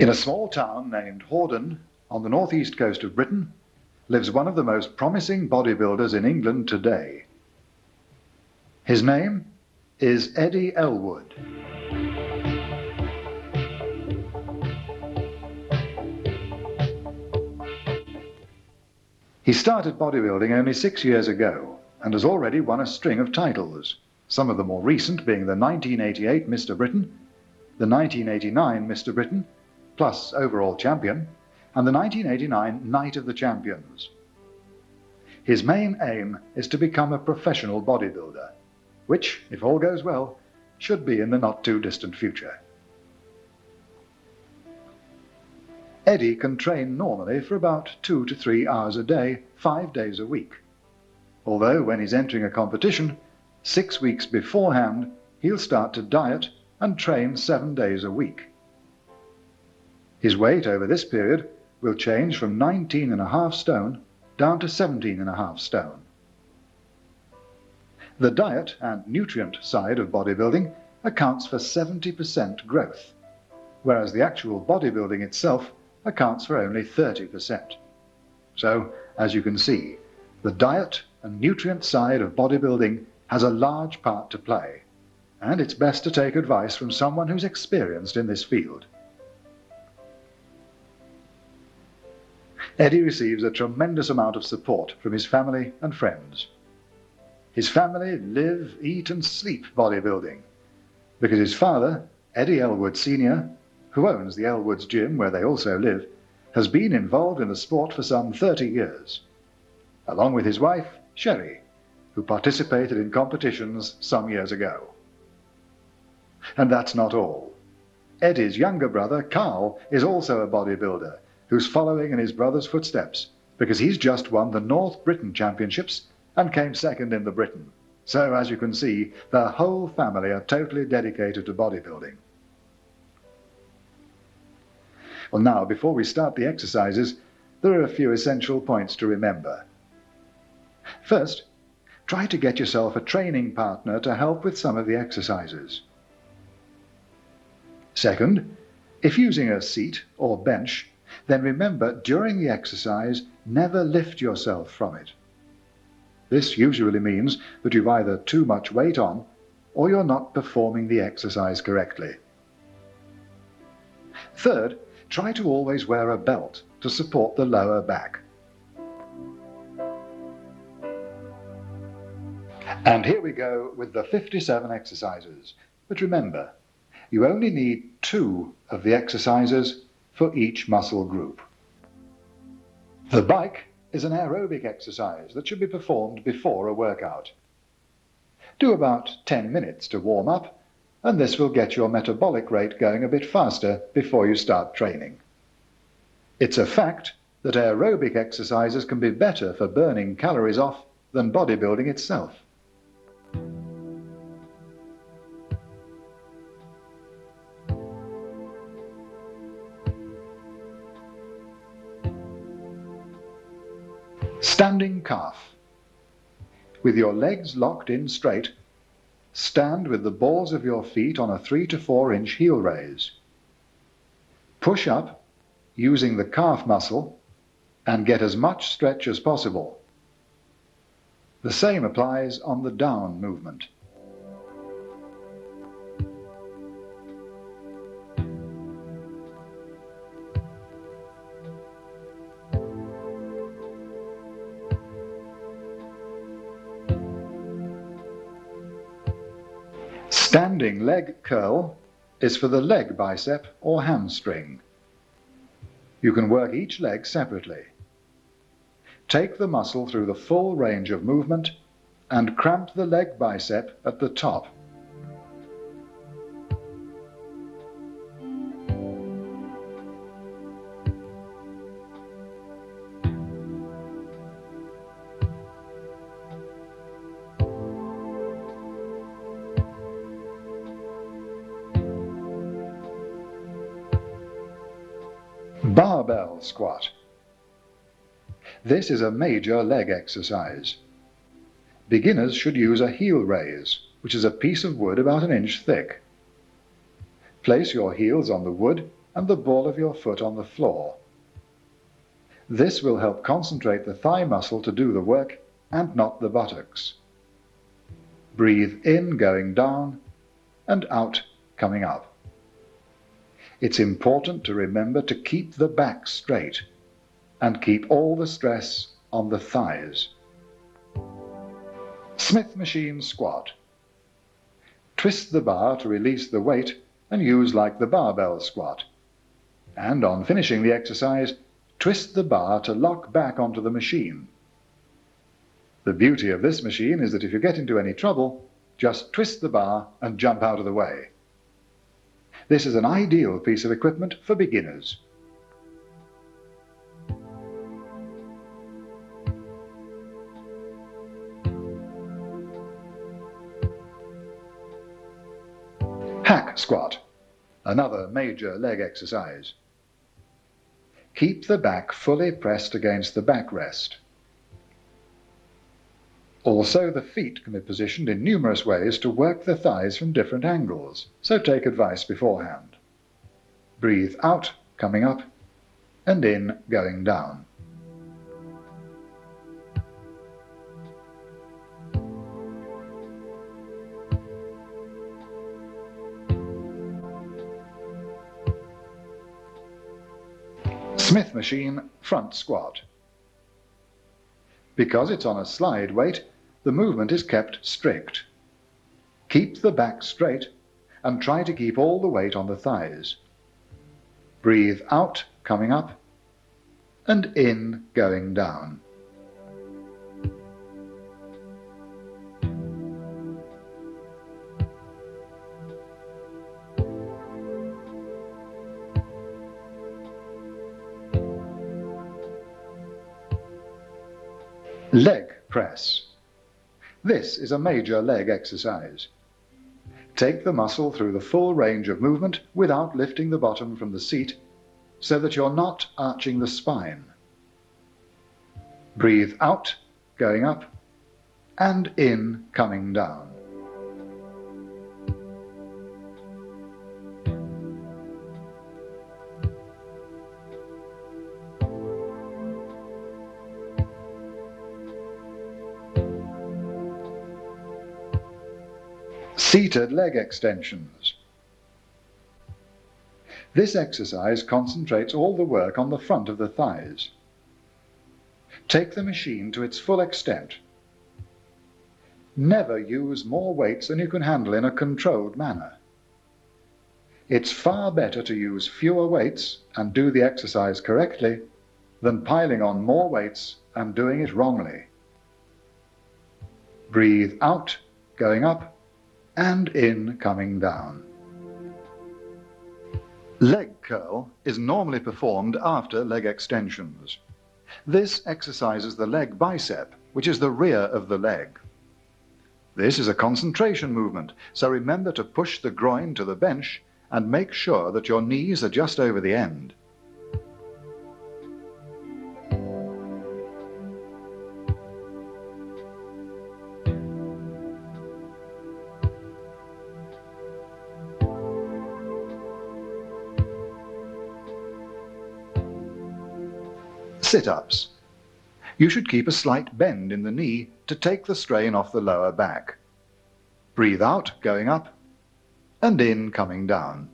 In a small town named Hordern, on the northeast coast of Britain, lives one of the most promising bodybuilders in England today. His name is Eddy Ellwood. He started bodybuilding only 6 years ago and has already won a string of titles, some of the more recent being the 1988 Mr Britain, the 1989 Mr Britain, plus overall champion, and the 1989 Night of the Champions. His main aim is to become a professional bodybuilder, which, if all goes well, should be in the not-too-distant future. Eddy can train normally for about 2 to 3 hours a day, 5 days a week. Although when he's entering a competition, 6 weeks beforehand, he'll start to diet and train 7 days a week. His weight over this period will change from 19.5 stone down to 17.5 stone. The diet and nutrient side of bodybuilding accounts for 70% growth, whereas the actual bodybuilding itself accounts for only 30%. So, as you can see, the diet and nutrient side of bodybuilding has a large part to play, and it's best to take advice from someone who's experienced in this field. Eddy receives a tremendous amount of support from his family and friends. His family live, eat and sleep bodybuilding, because his father, Eddy Ellwood Sr., who owns the Elwood's gym where they also live, has been involved in the sport for some 30 years, along with his wife, Sherry, who participated in competitions some years ago. And that's not all. Eddy's younger brother, Carl, is also a bodybuilder, who's following in his brother's footsteps, because he's just won the North Britain Championships and came second in the Britain. So, as you can see, the whole family are totally dedicated to bodybuilding. Well, now, before we start the exercises, there are a few essential points to remember. First, try to get yourself a training partner to help with some of the exercises. Second, if using a seat or bench, then remember during the exercise, never lift yourself from it. This usually means that you've either too much weight on or you're not performing the exercise correctly. Third, try to always wear a belt to support the lower back. And here we go with the 57 exercises. But remember, you only need 2 of the exercises for each muscle group. The bike is an aerobic exercise that should be performed before a workout. Do about 10 minutes to warm up, and this will get your metabolic rate going a bit faster before you start training. It's a fact that aerobic exercises can be better for burning calories off than bodybuilding itself. Standing calf. With your legs locked in straight, stand with the balls of your feet on a 3 to 4 inch heel raise. Push up using the calf muscle and get as much stretch as possible. The same applies on the down movement. Standing leg curl is for the leg bicep or hamstring. You can work each leg separately. Take the muscle through the full range of movement and cramp the leg bicep at the top. Barbell squat. This is a major leg exercise. Beginners should use a heel raise, which is a piece of wood about 1 inch thick. Place your heels on the wood and the ball of your foot on the floor. This will help concentrate the thigh muscle to do the work and not the buttocks. Breathe in, going down, and out, coming up. It's important to remember to keep the back straight and keep all the stress on the thighs. Smith machine squat. Twist the bar to release the weight and use like the barbell squat. And on finishing the exercise, twist the bar to lock back onto the machine. The beauty of this machine is that if you get into any trouble, just twist the bar and jump out of the way. This is an ideal piece of equipment for beginners. Hack squat, another major leg exercise. Keep the back fully pressed against the backrest. Also, the feet can be positioned in numerous ways to work the thighs from different angles, so take advice beforehand. Breathe out, coming up, and in, going down. Smith machine front squat. Because it's on a slide weight, the movement is kept strict. Keep the back straight and try to keep all the weight on the thighs. Breathe out, coming up, and in, going down. Leg press. This is a major leg exercise. Take the muscle through the full range of movement without lifting the bottom from the seat, so that you're not arching the spine. Breathe out, going up, and in, coming down. Seated leg extensions. This exercise concentrates all the work on the front of the thighs. Take the machine to its full extent. Never use more weights than you can handle in a controlled manner. It's far better to use fewer weights and do the exercise correctly than piling on more weights and doing it wrongly. Breathe out, going up, and in, coming down. Leg curl is normally performed after leg extensions. This exercises the leg bicep, which is the rear of the leg. This is a concentration movement, so remember to push the groin to the bench and make sure that your knees are just over the end. Sit-ups. You should keep a slight bend in the knee to take the strain off the lower back. Breathe out, going up, and in, coming down.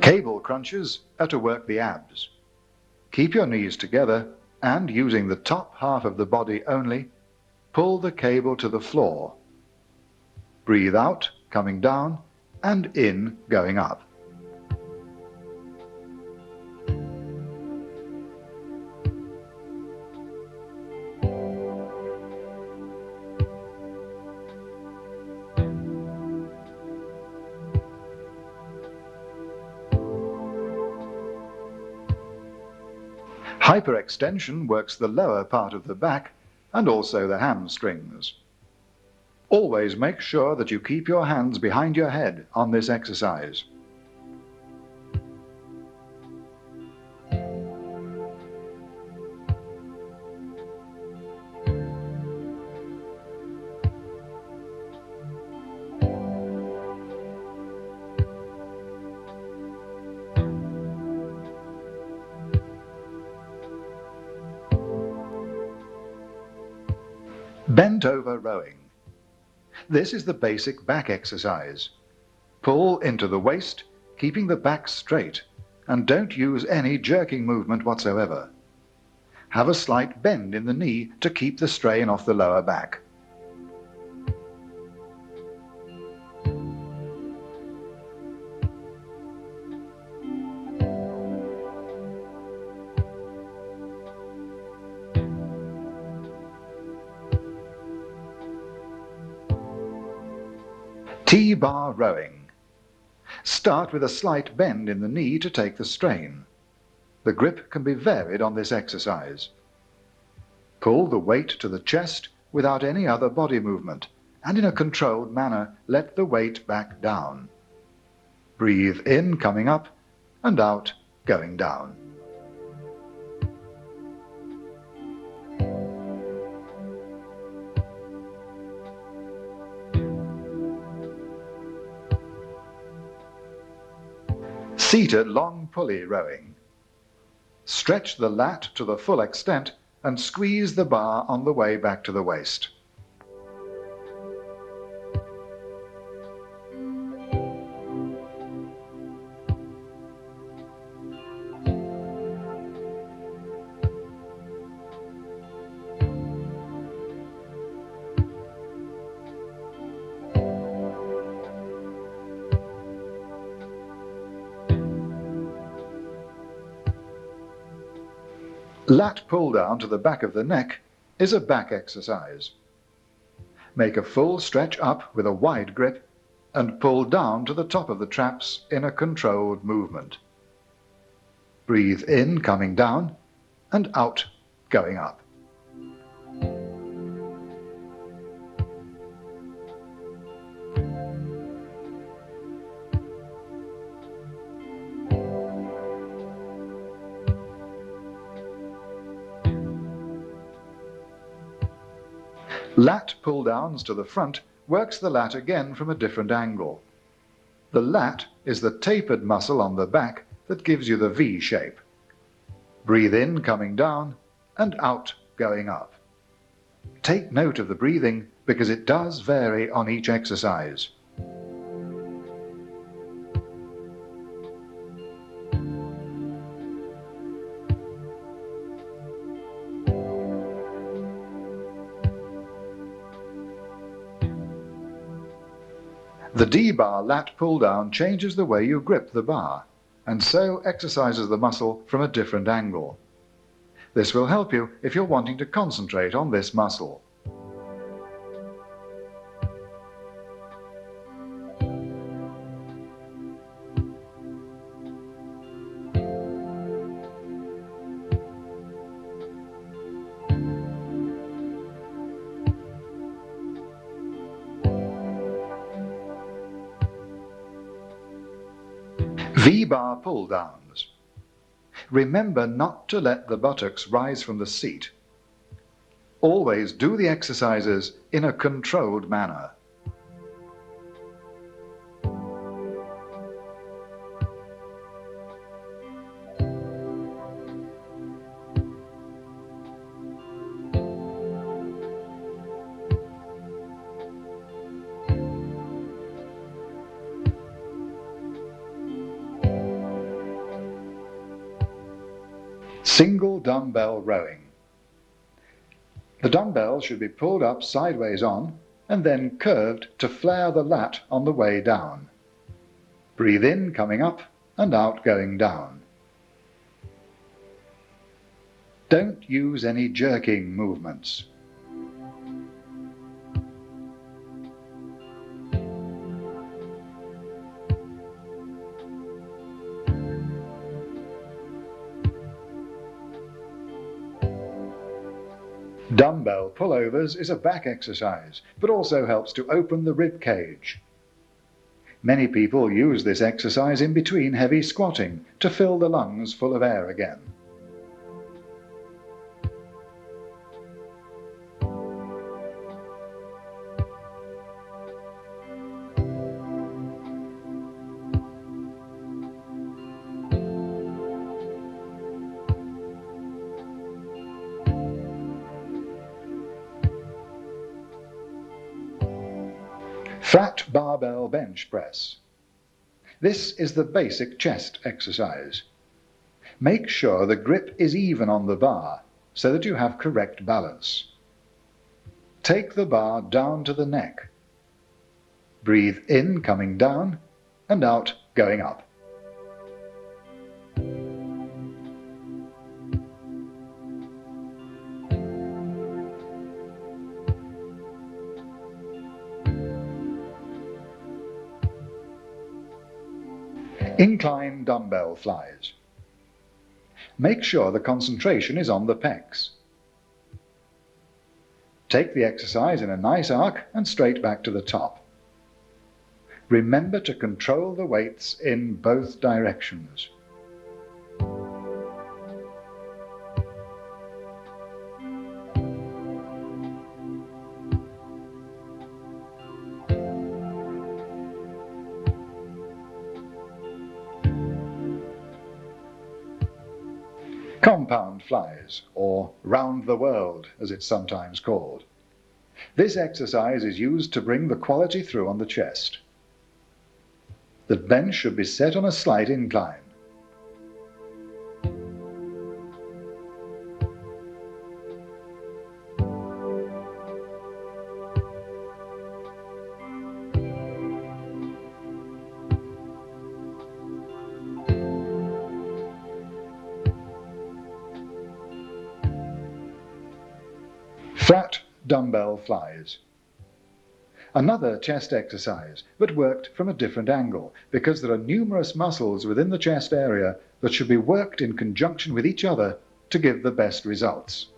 Cable crunches are to work the abs. Keep your knees together and, using the top half of the body only, pull the cable to the floor. Breathe out, coming down, and in, going up. Hyperextension works the lower part of the back and also the hamstrings. Always make sure that you keep your hands behind your head on this exercise. Bent over rowing. This is the basic back exercise. Pull into the waist, keeping the back straight, and don't use any jerking movement whatsoever. Have a slight bend in the knee to keep the strain off the lower back. T-bar rowing. Start with a slight bend in the knee to take the strain. The grip can be varied on this exercise. Pull the weight to the chest without any other body movement, and in a controlled manner let the weight back down. Breathe in, coming up, and out, going down. Seated long pulley rowing. Stretch the lat to the full extent and squeeze the bar on the way back to the waist. Lat pull down to the back of the neck is a back exercise. Make a full stretch up with a wide grip and pull down to the top of the traps in a controlled movement. Breathe in, coming down, and out, going up. Lat pull-downs to the front works the lat again from a different angle. The lat is the tapered muscle on the back that gives you the V shape. Breathe in, coming down, and out, going up. Take note of the breathing because it does vary on each exercise. The D-bar lat pull-down changes the way you grip the bar, and so exercises the muscle from a different angle. This will help you if you're wanting to concentrate on this muscle. V-bar pull-downs. Remember not to let the buttocks rise from the seat. Always do the exercises in a controlled manner. Single dumbbell rowing. The dumbbell should be pulled up sideways on and then curved to flare the lat on the way down. Breathe in, coming up, and out, going down. Don't use any jerking movements. Dumbbell pullovers is a back exercise, but also helps to open the rib cage. Many people use this exercise in between heavy squatting to fill the lungs full of air again. Flat barbell bench press. This is the basic chest exercise. Make sure the grip is even on the bar so that you have correct balance. Take the bar down to the neck. Breathe in, coming down, and out, going up. Incline dumbbell flies. Make sure the concentration is on the pecs. Take the exercise in a nice arc and straight back to the top. Remember to control the weights in both directions. Compound flies, or round the world as it's sometimes called. This exercise is used to bring the quality through on the chest. The bench should be set on a slight incline. Flat dumbbell flies. Another chest exercise, but worked from a different angle, because there are numerous muscles within the chest area that should be worked in conjunction with each other to give the best results.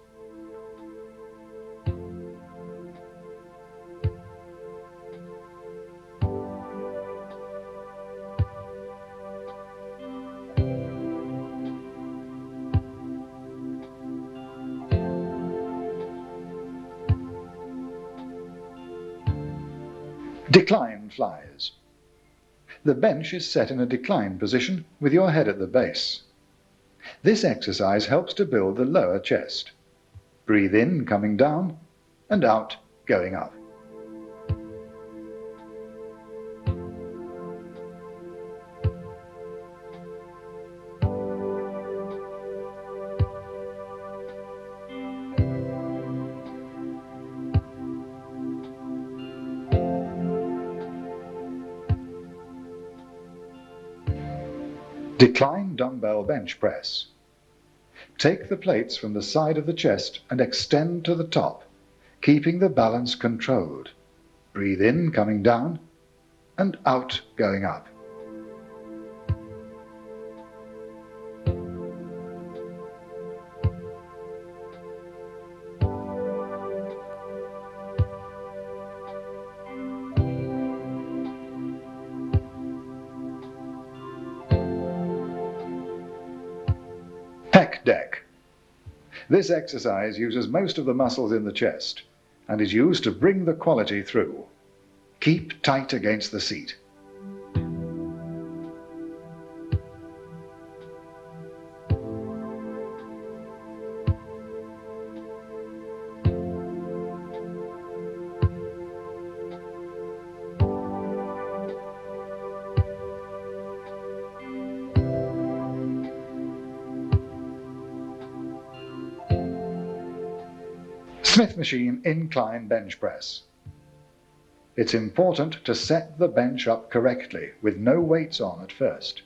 Decline flies. The bench is set in a decline position with your head at the base. This exercise helps to build the lower chest. Breathe in, coming down, and out, going up. Decline dumbbell bench press. Take the plates from the side of the chest and extend to the top, keeping the balance controlled. Breathe in, coming down, and out, going up. Pec deck. This exercise uses most of the muscles in the chest and is used to bring the quality through. Keep tight against the seat. Smith machine incline bench press. It's important to set the bench up correctly with no weights on at first,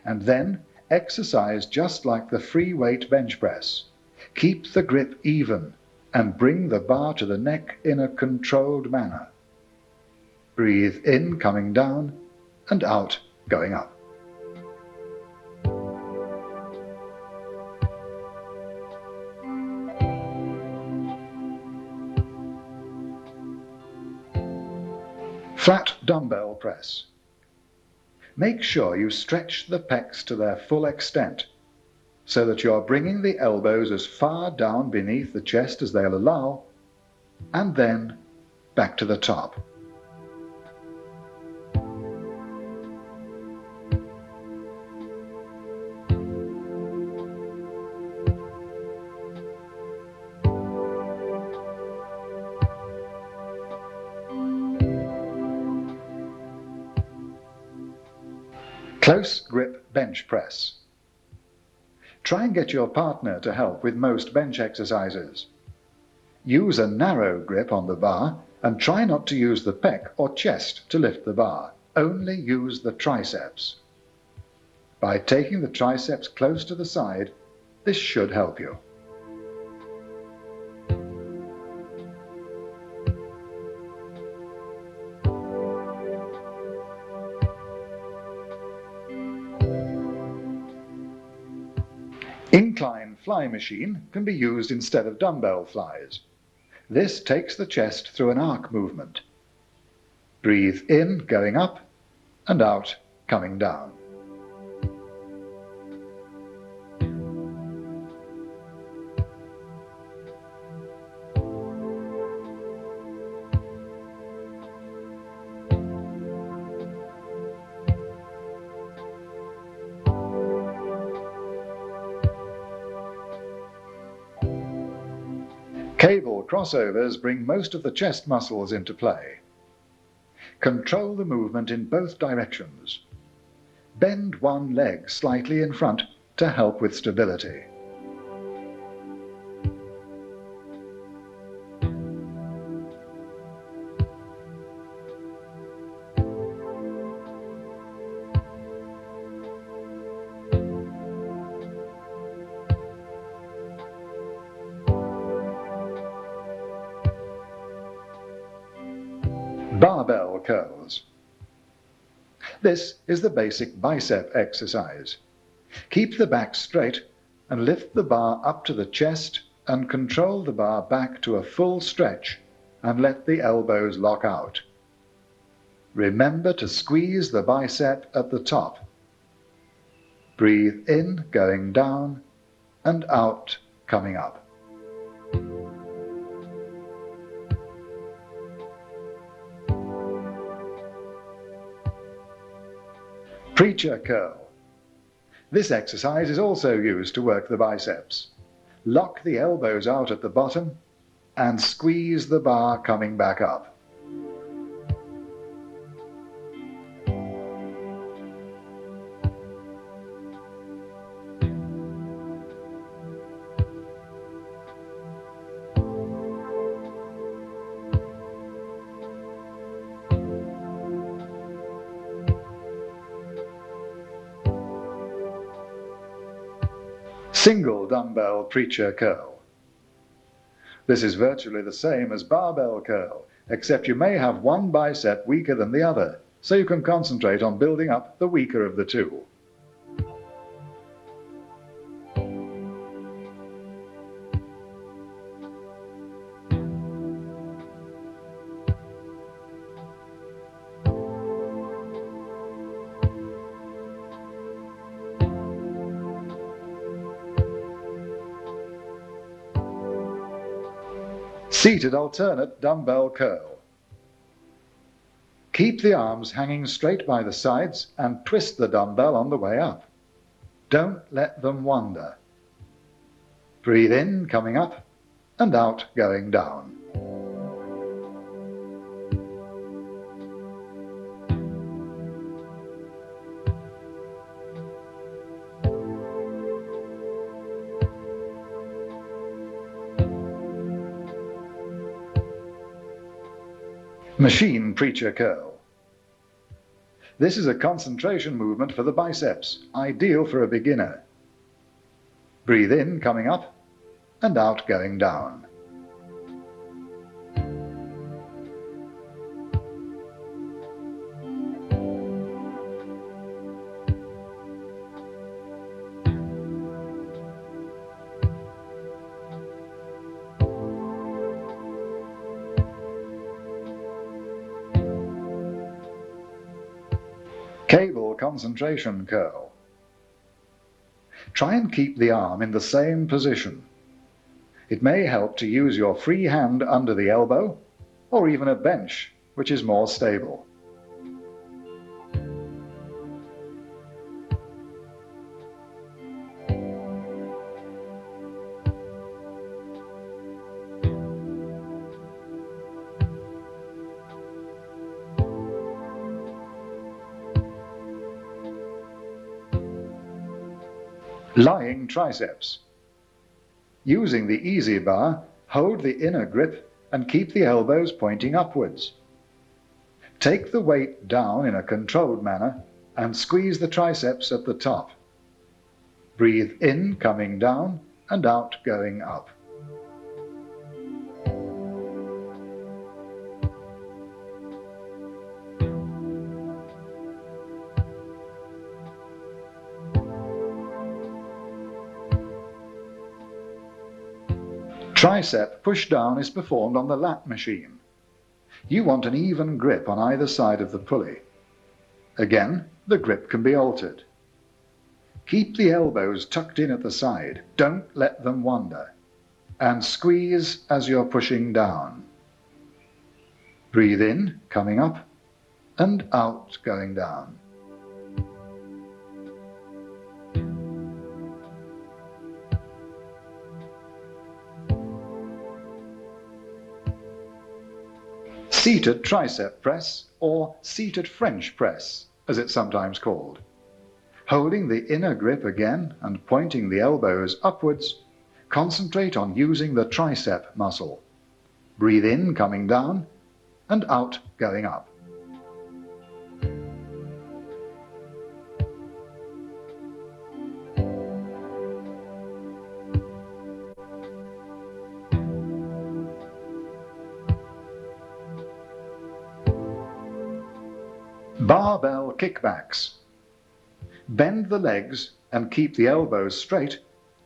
and then exercise just like the free weight bench press. Keep the grip even and bring the bar to the neck in a controlled manner. Breathe in, coming down, and out, going up. Flat dumbbell press. Make sure you stretch the pecs to their full extent, so that you are bringing the elbows as far down beneath the chest as they'll allow, and then back to the top. Close grip bench press. Try and get your partner to help with most bench exercises. Use a narrow grip on the bar and try not to use the pec or chest to lift the bar. Only use the triceps. By taking the triceps close to the side, this should help you. Incline fly machine can be used instead of dumbbell flies. This takes the chest through an arc movement. Breathe in, going up, and out, coming down. Cable crossovers bring most of the chest muscles into play. Control the movement in both directions. Bend one leg slightly in front to help with stability. Barbell curls. This is the basic bicep exercise. Keep the back straight and lift the bar up to the chest and control the bar back to a full stretch and let the elbows lock out. Remember to squeeze the bicep at the top. Breathe in, going down, and out, coming up. Preacher curl. This exercise is also used to work the biceps. Lock the elbows out at the bottom and squeeze the bar coming back up. Single dumbbell preacher curl. This is virtually the same as barbell curl, except you may have one bicep weaker than the other, so you can concentrate on building up the weaker of the two. Seated alternate dumbbell curl. Keep the arms hanging straight by the sides and twist the dumbbell on the way up. Don't let them wander. Breathe in, coming up, and out, going down. Machine preacher curl. This is a concentration movement for the biceps, ideal for a beginner. Breathe in, coming up, and out, going down. concentration curl. Try and keep the arm in the same position. It may help to use your free hand under the elbow, or even a bench, which is more stable. Lying triceps. Using the easy bar, hold the inner grip and keep the elbows pointing upwards. Take the weight down in a controlled manner and squeeze the triceps at the top. Breathe in, coming down, and out, going up. Tricep push-down is performed on the lat machine. You want an even grip on either side of the pulley. Again, the grip can be altered. Keep the elbows tucked in at the side, don't let them wander, and squeeze as you're pushing down. Breathe in, coming up, and out, going down. Seated tricep press, or seated French press, as it's sometimes called. Holding the inner grip again and pointing the elbows upwards, concentrate on using the tricep muscle. Breathe in, coming down, and out, going up. Barbell kickbacks. Bend the legs and keep the elbows straight,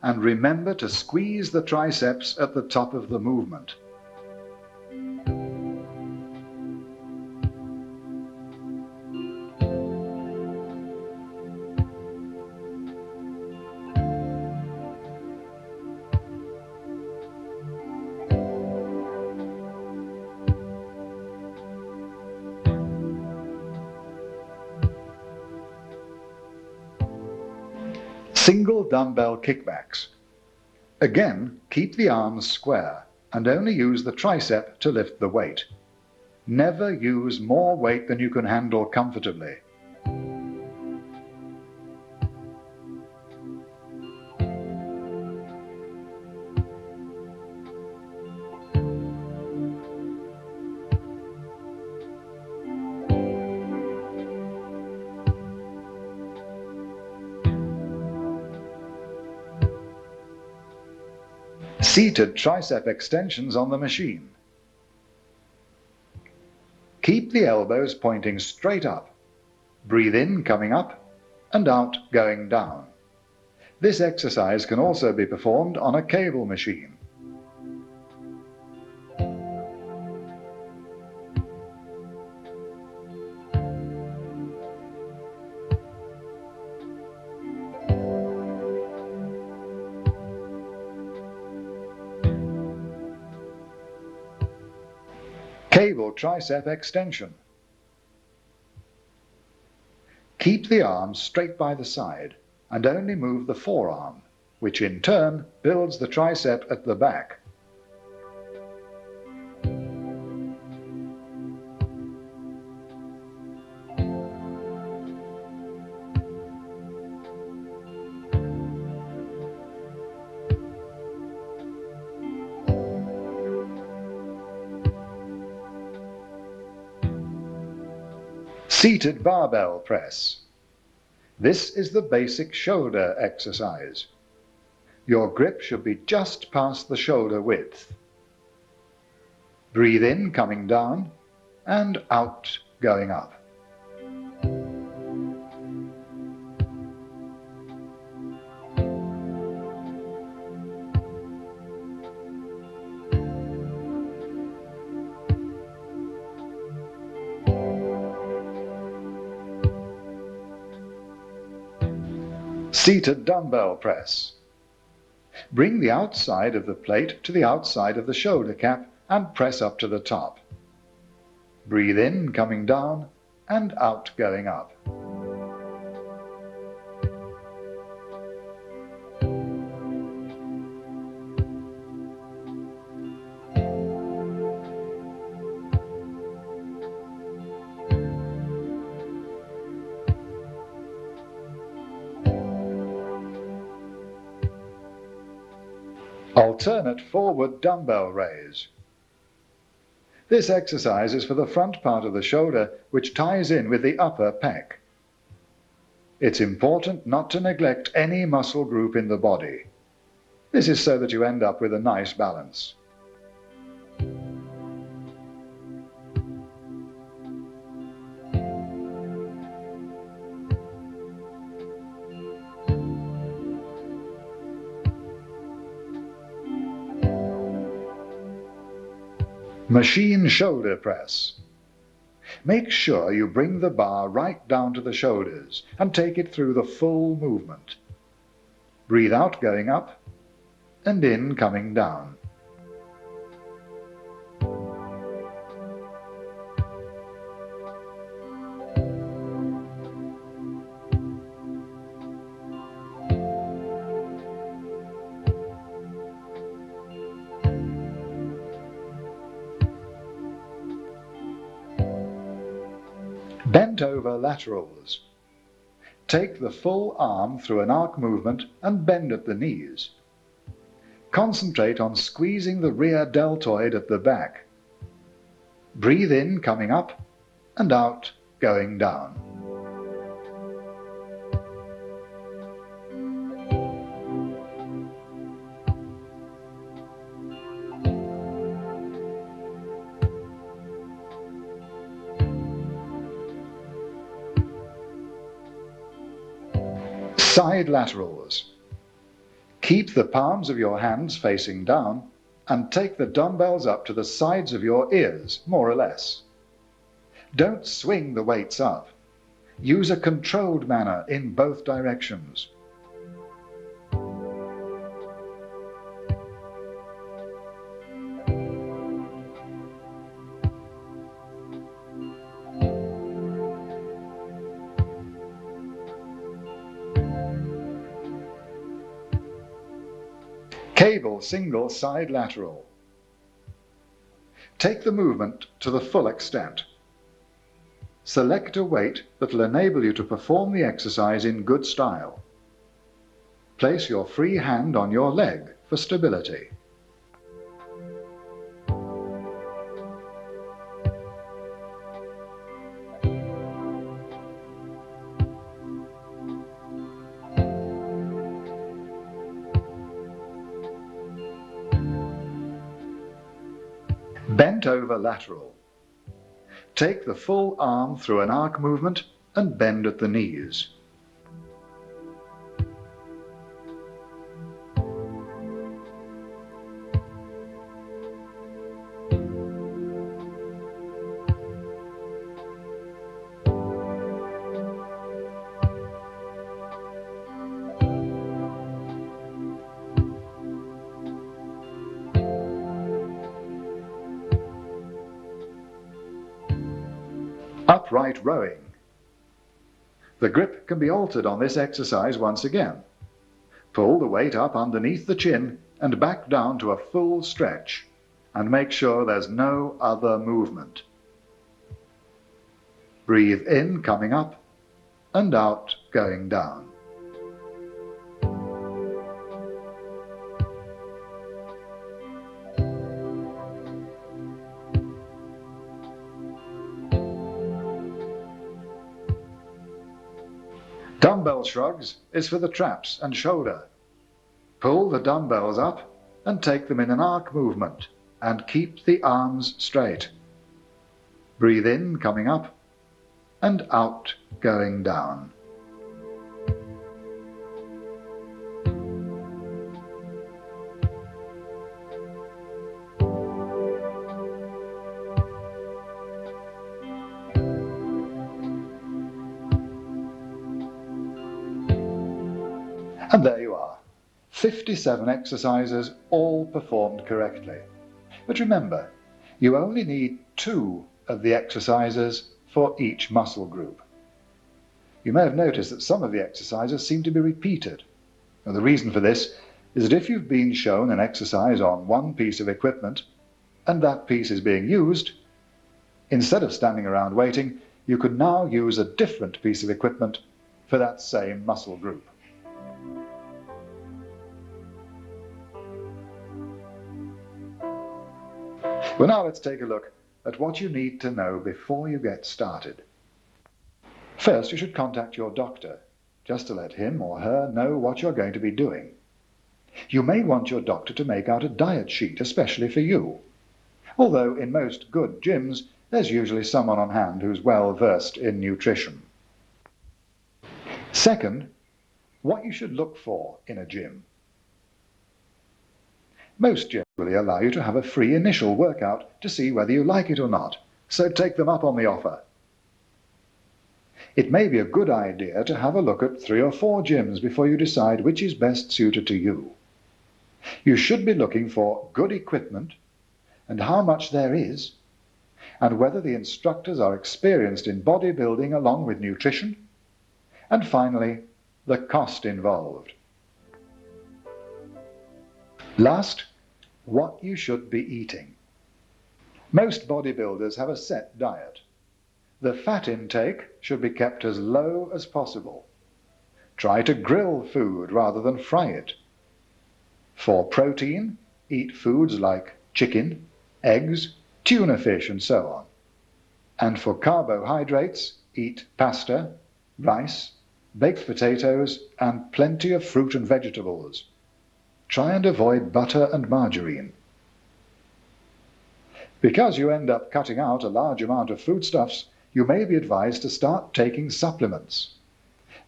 and remember to squeeze the triceps at the top of the movement. Single dumbbell kickbacks. Again, keep the arms square and only use the tricep to lift the weight. Never use more weight than you can handle comfortably. Seated tricep extensions on the machine. Keep the elbows pointing straight up. Breathe in, coming up, and out, going down. This exercise can also be performed on a cable machine. Cable tricep extension. Keep the arms straight by the side and only move the forearm, which in turn builds the tricep at the back. Seated barbell press. This is the basic shoulder exercise. Your grip should be just past the shoulder width. Breathe in, coming down, and out, going up. Seated dumbbell press. Bring the outside of the plate to the outside of the shoulder cap and press up to the top. Breathe in, coming down, and out, going up. Alternate forward dumbbell raise. This exercise is for the front part of the shoulder, which ties in with the upper pec. It's important not to neglect any muscle group in the body. This is so that you end up with a nice balance. Machine shoulder press. Make sure you bring the bar right down to the shoulders and take it through the full movement. Breathe out, going up, and in, coming down. Bent over laterals. Take the full arm through an arc movement and bend at the knees. Concentrate on squeezing the rear deltoid at the back. Breathe in, coming up, and out, going down. Side laterals. Keep the palms of your hands facing down and take the dumbbells up to the sides of your ears, more or less. Don't swing the weights up. Use a controlled manner in both directions. Cable single side lateral. Take the movement to the full extent. Select a weight that will enable you to perform the exercise in good style. Place your free hand on your leg for stability. Bent over lateral. Take the full arm through an arc movement and bend at the knees. Upright rowing. The grip can be altered on this exercise once again. Pull the weight up underneath the chin and back down to a full stretch, and make sure there's no other movement. Breathe in, coming up, and out, going down. Dumbbell shrugs is for the traps and shoulder. Pull the dumbbells up and take them in an arc movement and keep the arms straight. Breathe in, coming up, and out, going down. And there you are, 57 exercises all performed correctly. But remember, you only need 2 of the exercises for each muscle group. You may have noticed that some of the exercises seem to be repeated. Now, the reason for this is that if you've been shown an exercise on one piece of equipment and that piece is being used, instead of standing around waiting, you could now use a different piece of equipment for that same muscle group. Well, now let's take a look at what you need to know before you get started. First, you should contact your doctor, just to let him or her know what you're going to be doing. You may want your doctor to make out a diet sheet, especially for you. Although in most good gyms, there's usually someone on hand who's well versed in nutrition. Second, what you should look for in a gym. Most gyms really allow you to have a free initial workout to see whether you like it or not, so take them up on the offer. It may be a good idea to have a look at 3 or 4 gyms before you decide which is best suited to you. You should be looking for good equipment and how much there is, and whether the instructors are experienced in bodybuilding along with nutrition, and finally, the cost involved. Last, what you should be eating. Most bodybuilders have a set diet. The fat intake should be kept as low as possible. Try to grill food rather than fry it. For protein, eat foods like chicken, eggs, tuna fish, and so on. And for carbohydrates, eat pasta, rice, baked potatoes, and plenty of fruit and vegetables. Try and avoid butter and margarine. Because you end up cutting out a large amount of foodstuffs, you may be advised to start taking supplements.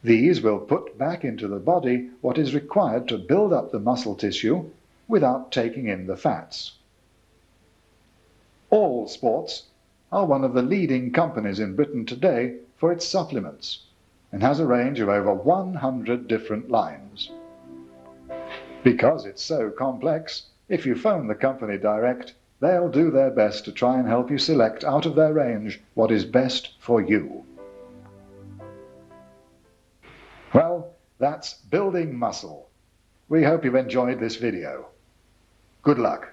These will put back into the body what is required to build up the muscle tissue without taking in the fats. All Sports are one of the leading companies in Britain today for its supplements and has a range of over 100 different lines. Because it's so complex, if you phone the company direct, they'll do their best to try and help you select out of their range what is best for you. Well, that's building muscle. We hope you've enjoyed this video. Good luck.